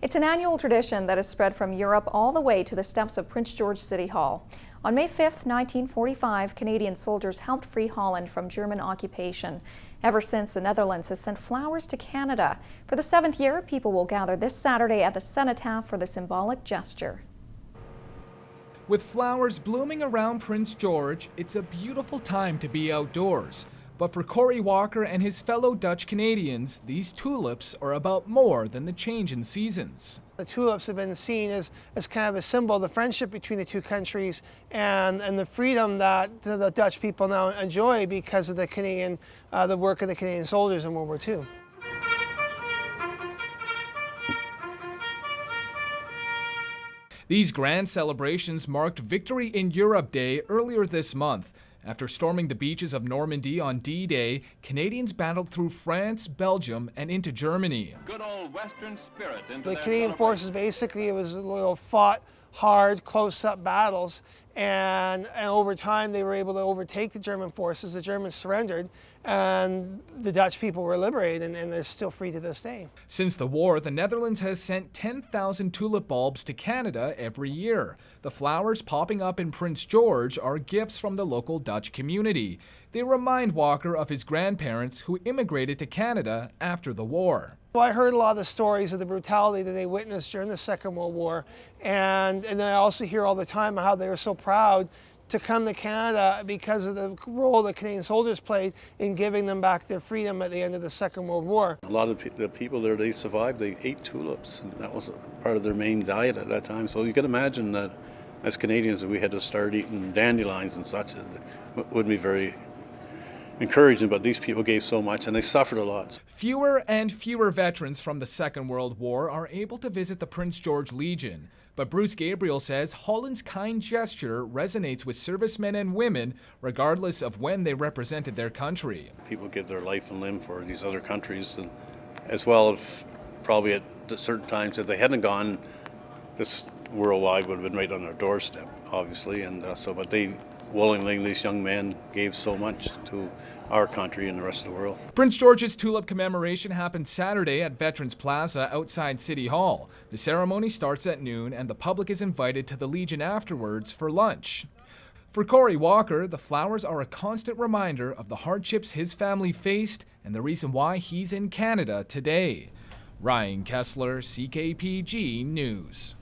It's an annual tradition that has spread from Europe all the way to the steps of Prince George City Hall. On May 5, 1945, Canadian soldiers helped free Holland from German occupation. Ever since, the Netherlands has sent flowers to Canada. For the 7th year, people will gather this Saturday at the cenotaph for the symbolic gesture. With flowers blooming around Prince George, it's a beautiful time to be outdoors. But for Corey Walker and his fellow Dutch Canadians, these tulips are about more than the change in seasons. The tulips have been seen as kind of a symbol of the friendship between the two countries and the freedom that the Dutch people now enjoy because of the work of the Canadian soldiers in World War II. These grand celebrations marked Victory in Europe Day earlier this month. After storming the beaches of Normandy on D-Day, Canadians battled through France, Belgium, and into Germany. Good old Western spirit into the Canadian forces basically fought hard, close-up battles, and over time they were able to overtake the German forces. The Germans surrendered, and the Dutch people were liberated, and they're still free to this day. Since the war, the Netherlands has sent 10,000 tulip bulbs to Canada every year. The flowers popping up in Prince George are gifts from the local Dutch community. They remind Walker of his grandparents who immigrated to Canada after the war. Well, I heard a lot of the stories of the brutality that they witnessed during the Second World War, and I also hear all the time how they were so proud to come to Canada because of the role the Canadian soldiers played in giving them back their freedom at the end of the Second World War. A lot of the people there, they survived, they ate tulips, and that was part of their main diet at that time. So you can imagine that as Canadians, if we had to start eating dandelions and such, it would be very encouraging, but these people gave so much and they suffered a lot. Fewer and fewer veterans from the Second World War are able to visit the Prince George Legion. But Bruce Gabriel says Holland's kind gesture resonates with servicemen and women regardless of when they represented their country. People give their life and limb for these other countries, and as well as probably at certain times if they hadn't gone, this worldwide would have been right on their doorstep, obviously, and but they willingly, these young men gave so much to our country and the rest of the world. Prince George's tulip commemoration happens Saturday at Veterans Plaza outside City Hall. The ceremony starts at noon and the public is invited to the Legion afterwards for lunch. For Corey Walker, the flowers are a constant reminder of the hardships his family faced and the reason why he's in Canada today. Ryan Kessler, CKPG News.